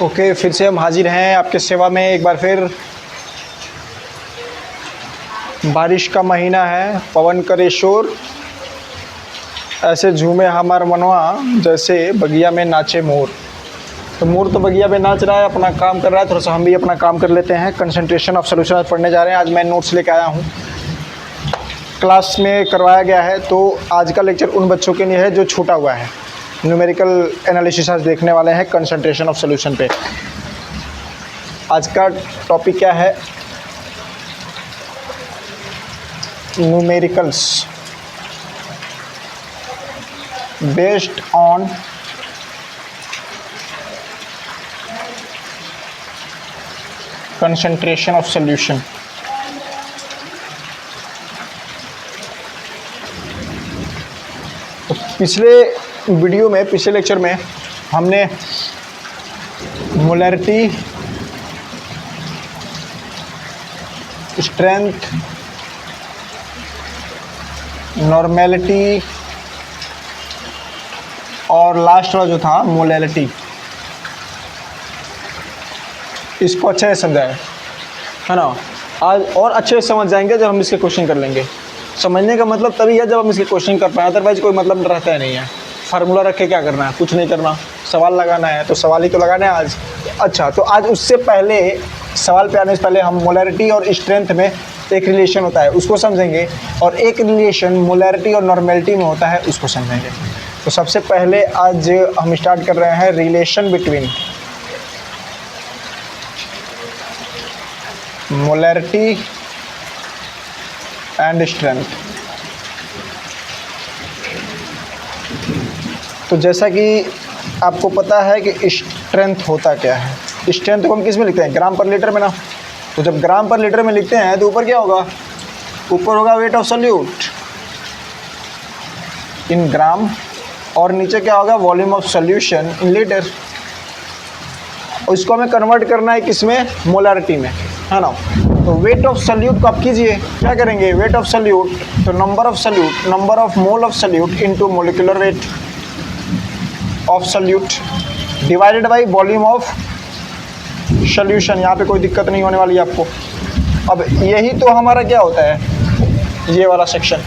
Okay, फिर से हम हाजिर हैं आपके सेवा में एक बार फिर। बारिश का महीना है, पवन करे शोर, ऐसे झूमे हमार मनवा जैसे बगिया में नाचे मोर। तो मोर तो बगिया में नाच रहा है, अपना काम कर रहा है, थोड़ा सा हम भी अपना काम कर लेते हैं। कंसंट्रेशन ऑफ सॉल्यूशन आज पढ़ने जा रहे हैं। आज मैं नोट्स लेके आया हूँ, क्लास में करवाया गया है। तो आज का लेक्चर उन बच्चों के लिए है जो छूटा हुआ है। न्यूमेरिकल एनालिसिस आज देखने वाले हैं कंसंट्रेशन ऑफ सॉल्यूशन पे। आज का टॉपिक क्या है? Numericals based on concentration of solution. तो पिछले वीडियो में, पिछले लेक्चर में हमने मोलैरिटी, स्ट्रेंथ, नॉर्मेलिटी और लास्ट वाला जो था मोलैरिटी, इसको अच्छे से समझाया है ना। आज और अच्छे से समझ जाएंगे जब हम इसके क्वेश्चन कर लेंगे। समझने का मतलब तभी है जब हम इसके क्वेश्चन कर पाए, अदरवाइज कोई मतलब रहता है नहीं है। फार्मूला रख के क्या करना है? कुछ नहीं करना, सवाल लगाना है। तो सवाल ही तो लगाना है आज। अच्छा, तो आज उससे पहले, सवाल पे आने से पहले हम मोलैरिटी और स्ट्रेंथ में एक रिलेशन होता है उसको समझेंगे, और एक रिलेशन मोलैरिटी और नॉर्मेलिटी में होता है उसको समझेंगे। तो सबसे पहले आज हम स्टार्ट कर रहे हैं relation between molarity and strength. तो जैसा कि आपको पता है कि स्ट्रेंथ होता क्या है। स्ट्रेंथ को हम किस में लिखते हैं? ग्राम पर लीटर में ना। तो जब ग्राम पर लीटर में लिखते हैं तो ऊपर क्या होगा? ऊपर होगा वेट ऑफ सॉल्यूट इन ग्राम, और नीचे क्या होगा? Volume of solution in litre. और इसको हमें कन्वर्ट करना है किसमें? मोलैरिटी में, है ना। तो वेट ऑफ सॉल्यूट को आप कीजिए, क्या करेंगे? वेट ऑफ सॉल्यूट, तो number of solute, number of mole of solute into molecular weight of solute divided by volume of solution. यहाँ पे कोई दिक्कत नहीं होने वाली है आपको। अब यही तो हमारा क्या होता है, ये वाला सेक्शन,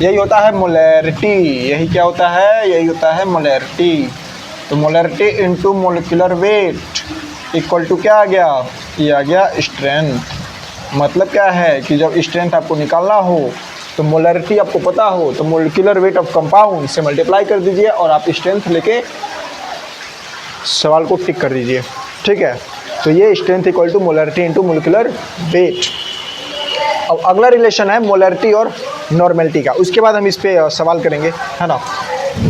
यही होता है मोलैरिटी। यही क्या होता है? यही होता है मोलैरिटी। तो molarity into molecular weight equal to क्या आ गया? ये आ गया स्ट्रेंथ। मतलब क्या है कि जब स्ट्रेंथ आपको निकालना हो, तो मोलैरिटी आपको पता हो, तो मोलिकुलर वेट ऑफ कंपाउंड से मल्टीप्लाई कर दीजिए और आप स्ट्रेंथ लेके सवाल को टिक कर दीजिए। ठीक है, तो ये strength equal to molarity into molecular weight. अब अगला रिलेशन है मोलैरिटी और नॉर्मेलिटी का, उसके बाद हम इस पे सवाल करेंगे, है ना।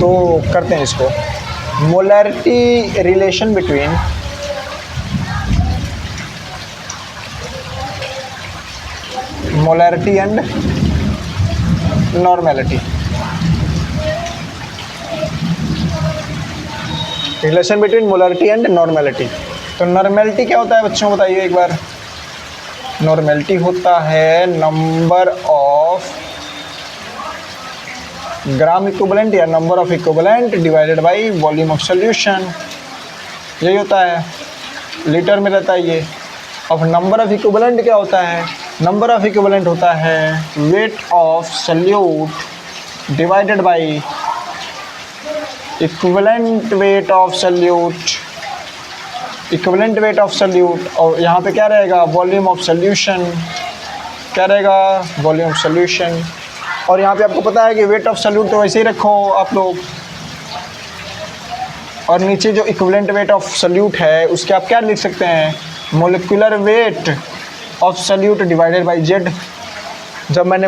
तो करते हैं इसको। Molarity relation between molarity and normality. Relation between molarity and normality. तो नॉर्मेलिटी क्या होता है बच्चों, बताइए एक बार। नॉर्मेलिटी होता है नंबर ऑफ ग्राम इक्विवेलेंट या number of equivalent divided by volume of solution. यही होता है, लीटर में रहता है ये। अब नंबर ऑफ इक्विवेलेंट क्या होता है? नंबर ऑफ इक्विवेलेंट होता है weight of solute divided by equivalent weight of solute, equivalent weight of solute. और यहाँ पे क्या रहेगा? Volume of solution. क्या रहेगा? Volume of solution. और यहाँ पे आपको पता है कि वेट ऑफ सॉल्यूट तो वैसे ही रखो आप लोग, और नीचे जो इक्विवेलेंट वेट ऑफ सॉल्यूट है उसके आप क्या लिख सकते हैं? Molecular weight of solute divided by Z. जब मैंने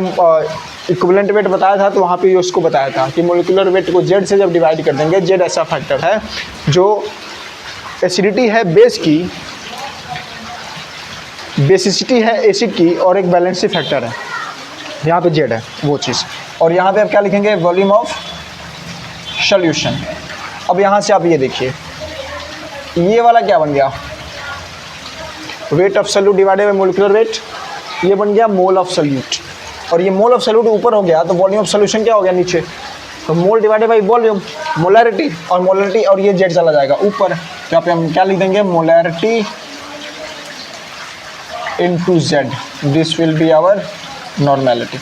इक्विवेलेंट वेट बताया था तो वहाँ पे उसको बताया था कि मोलिकुलर वेट को जेड से जब डिवाइड कर देंगे, जेड ऐसा फैक्टर है जो एसिडिटी है बेस की, बेसिसिटी है एसिड की, और एक बैलेंसी फैक्टर है, यहाँ पे जेड है वो चीज़। और यहाँ पे आप क्या लिखेंगे? Volume of solution. अब यहाँ से आप ये देखिए, ये वाला क्या बन गया? Weight of solute divided by molecular weight, ये बन गया मोल ऑफ सॉल्यूट। और ये मोल ऑफ सॉल्यूट ऊपर हो गया तो वॉल्यूम ऑफ सॉल्यूशन क्या हो गया? नीचे। तो मोल डिवाइडेड बाय वॉल्यूम, मोलैरिटी, और मोलैरिटी, और ये जेड चला जाएगा ऊपर। तो यहाँ पे हम क्या लिख देंगे, molarity into Z, this will be our normality.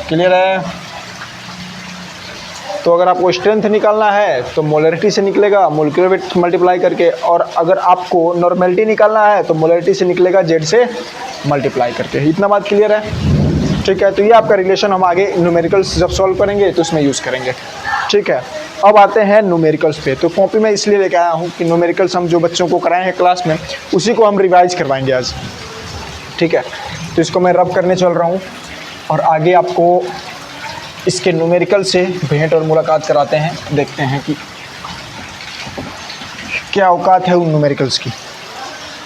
Clear है? तो अगर आपको स्ट्रेंथ निकालना है तो मोलैरिटी से निकलेगा मोलिकुलर वेट मल्टीप्लाई करके, और अगर आपको नॉर्मेलिटी निकालना है तो मोलैरिटी से निकलेगा जेड से मल्टीप्लाई करके। इतना बात क्लियर है? ठीक है, तो ये आपका रिलेशन हम आगे न्यूमेरिकल्स जब सॉल्व करेंगे तो उसमें यूज़ करेंगे। ठीक है, अब आते हैं न्यूमेरिकल्स पे। तो कॉपी में इसलिए लेके आया हूँ कि न्यूमेरिकल्स हम जो बच्चों को कराए हैं क्लास में उसी को हम रिवाइज करवाएंगे आज। ठीक है, तो इसको मैं रब करने चल रहा हूँ और आगे आपको इसके न्यूमेरिकल से भेंट और मुलाकात कराते हैं, देखते हैं कि क्या औकात है उन न्यूमेरिकल्स की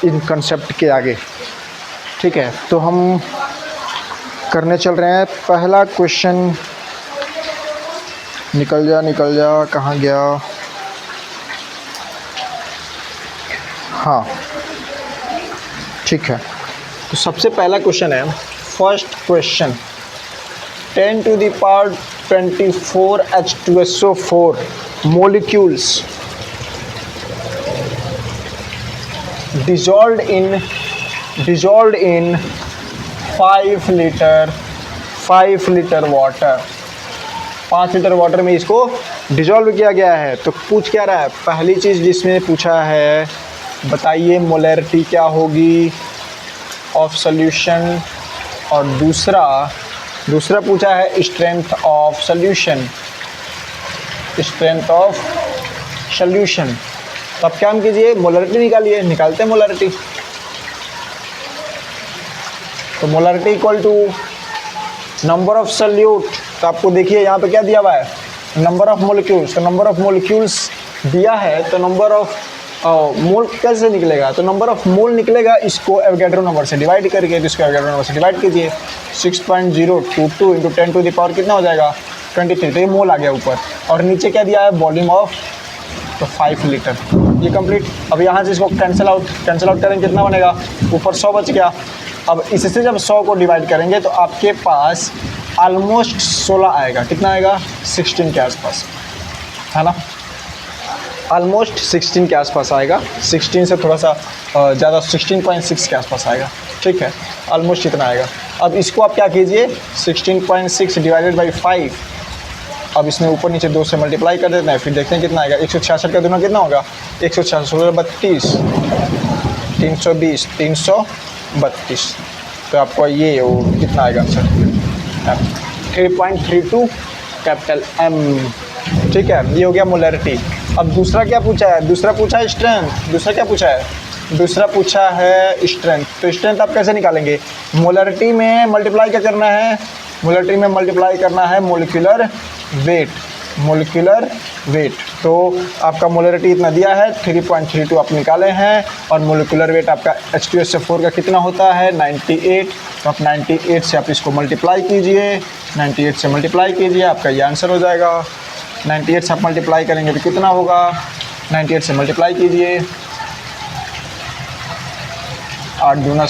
इन कंसेप्ट के आगे। ठीक है, तो हम करने चल रहे हैं पहला क्वेश्चन। निकल जा कहाँ गया? हाँ ठीक है, तो सबसे पहला क्वेश्चन है, first question, 10 to the power 24 H2SO4 molecules dissolved in 5 liter water. 5 litre water में इसको डिजॉल्व किया गया है। तो पूछ क्या रहा है? पहली चीज़ जिसमें पूछा है, बताइए मोलैरिटी क्या होगी ऑफ सॉल्यूशन, और दूसरा पूछा है strength of solution, strength of solution. तो अब क्या हम कीजिए, मोलैरिटी निकालिए। निकालते हैं मोलैरिटी। तो molarity equal to number of solute. तो आपको देखिए यहाँ पे क्या दिया हुआ है, नंबर ऑफ मोलिक्यूल्स। तो नंबर ऑफ मोलिक्यूल्स दिया है तो नंबर ऑफ मोल कैसे निकलेगा? तो नंबर ऑफ मोल निकलेगा, इसको एवोगैड्रो नंबर से डिवाइड करके, तो इसको एवोगैड्रो नंबर से डिवाइड कीजिए। 6.022 इंटू 10 टू द पावर कितना हो जाएगा, 23। तो ये मोल आ गया ऊपर, और नीचे क्या दिया है, वॉल्यूम ऑफ, तो 5 लीटर। ये कंप्लीट। अब यहाँ से इसको कैंसिल आउट करेंगे, कितना बनेगा, ऊपर 100 बच गया। अब इससे जब 100 को डिवाइड करेंगे तो आपके पास ऑलमोस्ट 16 आएगा। कितना आएगा, 16 के आसपास, है ना, ऑलमोस्ट 16 के आसपास आएगा। 16 से थोड़ा सा ज़्यादा, 16.6 के आसपास आएगा। ठीक है, ऑलमोस्ट इतना आएगा। अब इसको आप क्या कीजिए, 16.6 डिवाइडेड बाई 5, अब इसमें ऊपर नीचे 2 से मल्टीप्लाई कर देते हैं, फिर देखते हैं कितना आएगा। 166 का दूना कितना होगा, 166 32, 320, 332। तो आपको ये वो कितना आएगा आंसर, 3.32 कैपिटल M। ठीक है, ये हो गया मोलैरिटी। अब दूसरा क्या पूछा है, दूसरा पूछा है स्ट्रेंथ। दूसरा क्या पूछा है, दूसरा पूछा है स्ट्रेंथ। तो स्ट्रेंथ आप कैसे निकालेंगे, मोलैरिटी में मल्टीप्लाई क्या करना है, मोलैरिटी में मल्टीप्लाई करना है मोलिकुलर वेट, मोलिकुलर वेट। तो आपका मोलैरिटी इतना दिया है, 3.32 आप निकाले हैं, और मोलिकुलर वेट आपका H2SO4 का कितना होता है, 98। तो आप 98 से आप इसको मल्टीप्लाई कीजिए, 98 से मल्टीप्लाई कीजिए, आपका ये आंसर हो जाएगा। 98 से आप मल्टीप्लाई करेंगे तो कितना होगा, 98 से मल्टीप्लाई कीजिए, 8 दूना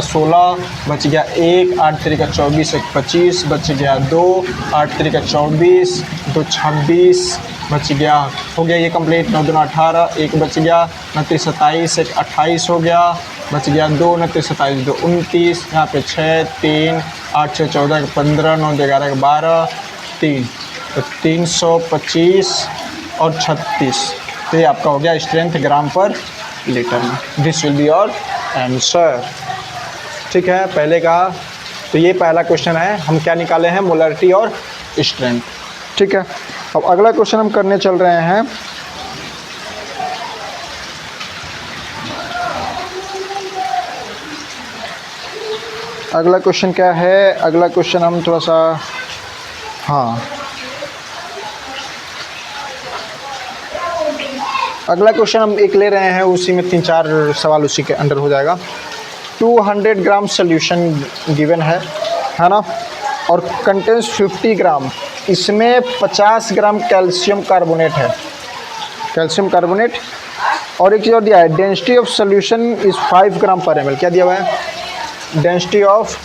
16, बच गया 1, 8 तरीका 24, 1 25, बच गया 2, 8 तरीका 24, 2 26, बच गया, हो गया ये कंप्लीट। 9 दूना 18, 1 बच गया, 29 27, 1 28 हो गया, बच गया 2, 29 27, 2 29, यहाँ पे 6, 3, 8 6 14, 15, 9 11, 12, 3, तो 325 और 36। तो ये आपका हो गया स्ट्रेंथ ग्राम पर लीटर में। This will be your answer. ठीक है, पहले का तो ये पहला क्वेश्चन है, हम क्या निकाले हैं, मोलैरिटी और स्ट्रेंथ। ठीक है, अब अगला क्वेश्चन हम करने चल रहे हैं। अगला क्वेश्चन क्या है, अगला क्वेश्चन हम थोड़ा सा, हाँ अगला क्वेश्चन हम एक ले रहे हैं, उसी में 3-4 सवाल उसी के अंडर हो जाएगा। 200 ग्राम सोल्यूशन गिवन है ना, और कंटेंस 50 ग्राम। इसमें 50 ग्राम कैल्शियम कार्बोनेट है, कैल्शियम कार्बोनेट। और एक चीज़ और दिया है, डेंसिटी ऑफ सोल्यूशन इज़ 5 ग्राम पर ml। क्या दिया हुआ है, डेंसिटी ऑफ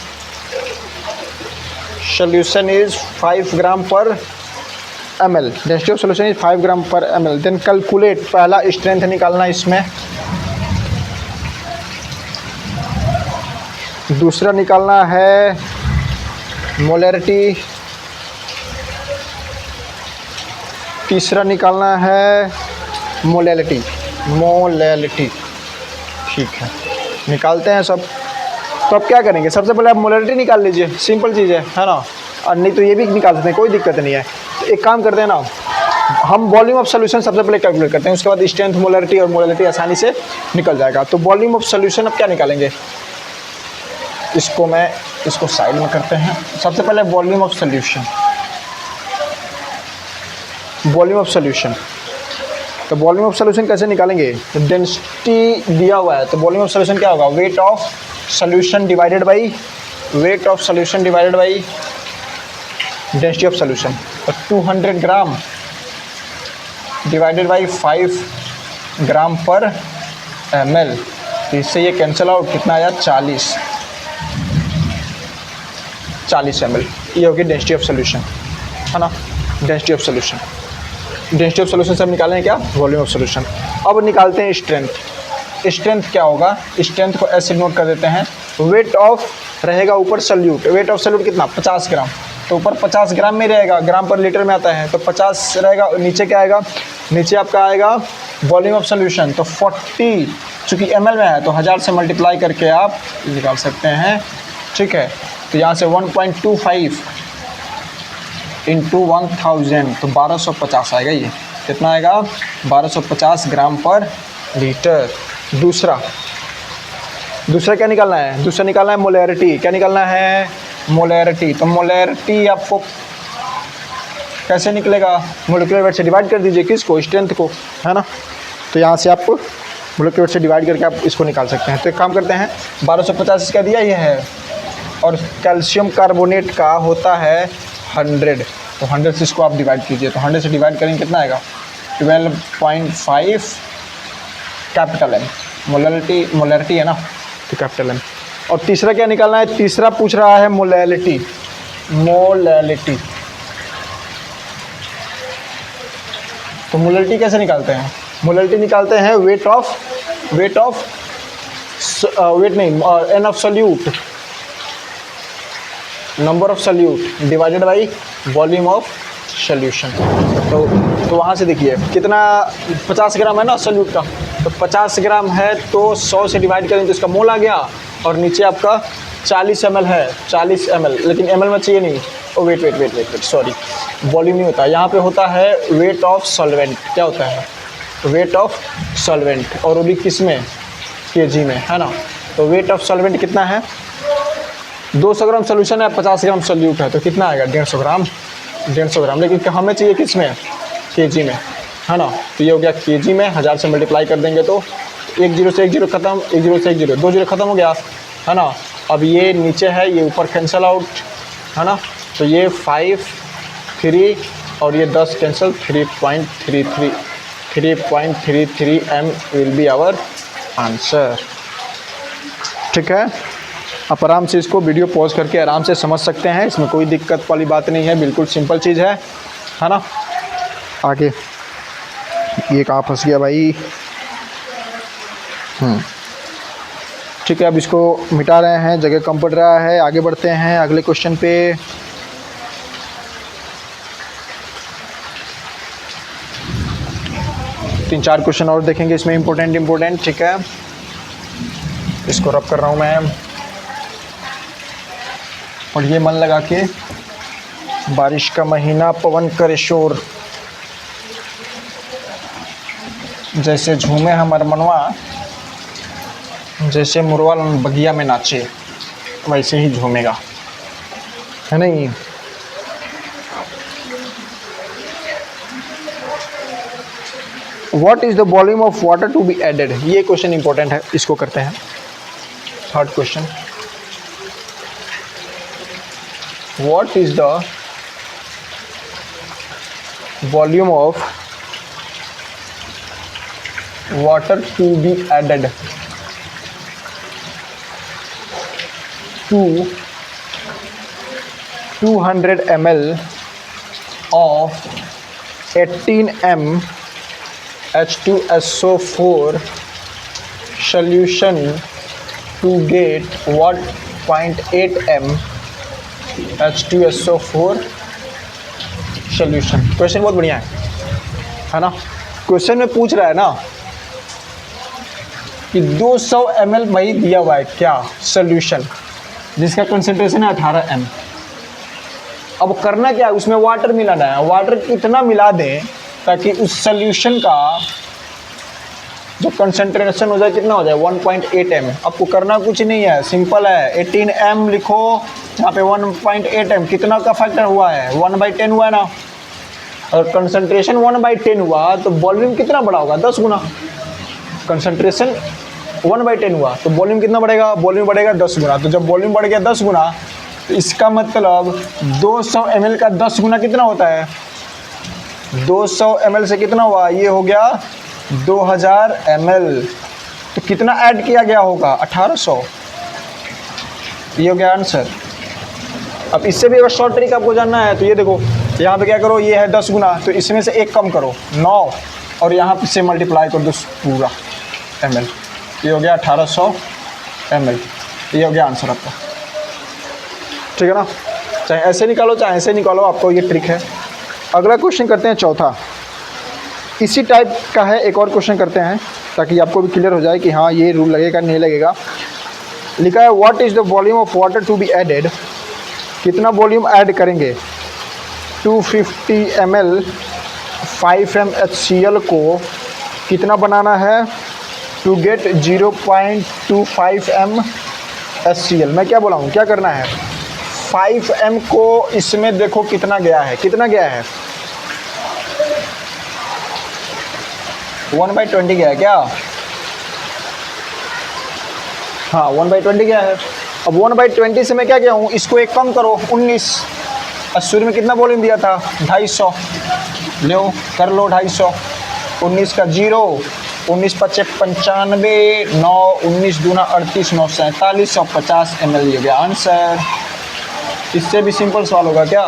सोल्यूशन इज़ 5 ग्राम पर ml, density of solution is 5 ग्राम पर ml। देन कैलकुलेट, पहला स्ट्रेंथ निकालना इसमें, दूसरा निकालना है मोलैरिटी, तीसरा निकालना है मोलैलिटी। ठीक है, निकालते हैं सब। तो अब क्या करेंगे, सबसे पहले आप मोलैरिटी निकाल लीजिए, सिंपल चीज़ है ना। और नहीं तो ये भी निकाल सकते हैं, कोई दिक्कत नहीं है। तो एक काम करते हैं ना, हम वॉल्यूम ऑफ सोल्यूशन सबसे पहले कैलकुलेट करते हैं, उसके बाद स्ट्रेंथ, मोलैरिटी और मोलैलिटी आसानी से निकल जाएगा। तो वॉल्यूम ऑफ सोल्यूशन अब क्या निकालेंगे, इसको साइड में करते हैं। सबसे पहले वॉल्यूम ऑफ सोल्यूशन, तो वॉल्यूम ऑफ सोल्यूशन कैसे निकालेंगे, तो डेंसिटी दिया हुआ है, तो वॉल्यूम ऑफ सोल्यूशन क्या होगा, weight of solution divided by density of solution. तो 200 ग्राम डिवाइडेड बाई 5 ग्राम पर ml, तो इससे ये कैंसिल आउट, कितना आया 40 ml। ये होगी डेंसिटी ऑफ सोल्यूशन, है ना। डेंसिटी ऑफ सोल्यूशन से हम निकालेंगे क्या, वॉल्यूम ऑफ सोल्यूशन। अब निकालते हैं स्ट्रेंथ क्या होगा, स्ट्रेंथ को ऐसे नोट कर देते हैं। वेट ऑफ रहेगा ऊपर सल्यूट, वेट ऑफ सल्यूट कितना 50 ग्राम, तो ऊपर 50 ग्राम में रहेगा, ग्राम पर लीटर में आता है, तो 50 रहेगा। नीचे क्या आएगा, नीचे आपका आएगा वॉल्यूम ऑफ सोल्यूशन, तो 40, चूँकि ml में है तो 1000 से मल्टीप्लाई करके आप निकाल सकते हैं, ठीक है। तो यहाँ से 1.25 इंटू 1000, तो 1250 आएगा। ये कितना आएगा, 1250 ग्राम पर लीटर। दूसरा क्या निकालना है, दूसरा निकालना है मोलैरिटी। क्या निकालना है, मोलैरिटी। तो मोलैरिटी आपको कैसे निकलेगा, मोलिकुलर वेट से डिवाइड कर दीजिए, किसको, स्ट्रेंथ को, है ना। तो यहाँ से आप मोलिकुलर वेट से डिवाइड करके आप इसको निकाल सकते हैं। तो एक काम करते हैं, 1250 इसका दिया ये है, और कैल्शियम कार्बोनेट का होता है 100, तो 100 से इसको आप डिवाइड कीजिए, तो 100 से डिवाइड करेंगे कितना आएगा, 12.5 कैपिटल M। मोलैरिटी है ना, तो कैपिटल M। और तीसरा क्या निकालना है, तीसरा पूछ रहा है मोलैलिटी। तो मोलैलिटी कैसे निकालते हैं, मोलैलिटी निकालते हैं वेट नहीं, N of solute, number of solute divided by volume of solution. तो वहाँ से देखिए कितना, 50 ग्राम है ना सोल्यूट का, तो 50 ग्राम है तो 100 से डिवाइड करें तो इसका मोल आ गया, और नीचे आपका 40 ml है, 40 ml, लेकिन ml में चाहिए नहीं, ओ वेट सॉरी, वॉल्यूम नहीं होता, यहाँ पे होता है वेट ऑफ सॉल्वेंट। क्या होता है, वेट ऑफ सॉल्वेंट, और वो भी किस में, kg में, है ना। तो वेट ऑफ सॉल्वेंट कितना है, 200 ग्राम सोल्यूशन है, 50 ग्राम सोल्यूट है, तो कितना आएगा 150 ग्राम, लेकिन हमें चाहिए किस में, kg में, है ना। तो ये हो गया kg में, 1000 से मल्टीप्लाई कर देंगे तो 1 0 से 1 0 खत्म, 1 0 से 1 0, 2 0 खत्म हो गया, है ना। अब ये नीचे है, ये ऊपर कैंसिल आउट, है ना। तो ये 5 3 और ये 10 cancel, 3.33 M will be our answer, ठीक है। आप आराम से इसको वीडियो पॉज करके आराम से समझ सकते हैं, इसमें कोई दिक्कत वाली बात नहीं है, बिल्कुल सिंपल चीज़ है ना। आगे ये कहाँ फंस गया भाई, ठीक है। अब इसको मिटा रहे हैं, जगह कम पड़ रहा है, आगे बढ़ते हैं अगले क्वेश्चन पे। तीन चार क्वेश्चन और देखेंगे इसमें, इम्पोर्टेंट, ठीक है। इसको रब कर रहा हूँ मैं, और ये मन लगा के, बारिश का महीना, पवन करे शोर, जैसे झूमे हमर मनवा, जैसे मुरवा बगिया में नाचे, वैसे ही झूमेगा, है नहीं। What is the volume of water to be added, ये क्वेश्चन इंपॉर्टेंट है, इसको करते हैं। Third question, what is the volume of water to be added to 200 ml of 18m H2SO4 solution to get 1.8m H2SO4 solution। Question बहुत बढ़िया है ना। Question में पूछ रहा है ना कि 200 ml भाई दिया हुआ है क्या सॉल्यूशन, जिसका कंसंट्रेशन है 18m। अब करना क्या है, उसमें वाटर मिलाना है। वाटर इतना मिला दें ताकि उस सॉल्यूशन का जो कंसंट्रेशन हो जाए कितना हो जाए 1.8m। आपको करना कुछ नहीं है, सिंपल है। 18m लिखो, यहाँ पे 1.8m कितना का फैक्टर हुआ है 1/10 हुआ है ना। अगर कंसंट्रेशन 1/10 हुआ तो वॉल्यूम कितना बड़ा होगा 10 गुना। कंसंट्रेशन 1/10 हुआ तो वॉल्यूम कितना बढ़ेगा, वॉल्यूम बढ़ेगा 10 गुना। तो जब वॉल्यूम बढ़ गया 10 गुना तो इसका मतलब 200 ml का 10 गुना कितना होता है, 200 ml से कितना हुआ, ये हो गया 2000 ml। तो कितना ऐड किया गया होगा 1800, ये हो गया आंसर। अब इससे भी अगर शॉर्ट ट्रिक आपको जानना है तो ये देखो, यहाँ पे क्या करो, ये है 10 गुना तो इसमें से एक कम करो 9 और यहाँ से मल्टीप्लाई कर दो पूरा ml, ये हो गया 1800 ml। ये हो गया आंसर आपका, ठीक है ना। चाहे ऐसे निकालो चाहे ऐसे निकालो, आपको ये ट्रिक है। अगला क्वेश्चन करते हैं चौथा, इसी टाइप का है। एक और क्वेश्चन करते हैं ताकि आपको भी क्लियर हो जाए कि हाँ ये रूल लगेगा नहीं लगेगा। लिखा है what is the volume of water to be added, कितना वॉल्यूम ऐड करेंगे 250 ml 5m HCl को कितना बनाना है टू गेट 0.25m HCl। मैं क्या बोला हूँ, क्या करना है, 5m को इसमें देखो कितना गया है, कितना गया है 1/20 गया है क्या, हाँ 1/20 गया है। अब 1/20 से मैं क्या गया हूँ, इसको एक कम करो 19। शुरू में कितना वॉल्यूम दिया था 250, लो कर लो 250, 19 का 0, 19 × 5 = 95, 9 19 दूना 38, 9 47, 150 ml हो गया आंसर। इससे भी सिंपल सवाल होगा क्या,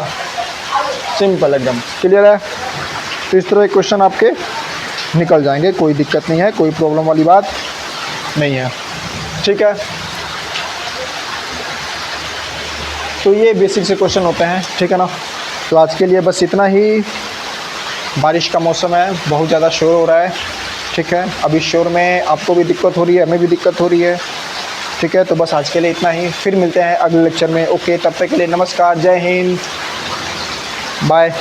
सिंपल एकदम क्लियर है। तो इस तरह के क्वेश्चन आपके निकल जाएंगे, कोई दिक्कत नहीं है, कोई प्रॉब्लम वाली बात नहीं है, ठीक है। तो ये बेसिक से क्वेश्चन होते हैं, ठीक है ना। तो आज के लिए बस इतना ही। बारिश का मौसम है, बहुत ज़्यादा शोर हो रहा है, ठीक है। अभी शोर में आपको भी दिक्कत हो रही है, हमें भी दिक्कत हो रही है, ठीक है। तो बस आज के लिए इतना ही, फिर मिलते हैं अगले लेक्चर में। ओके, तब तक के लिए नमस्कार, जय हिंद, बाय।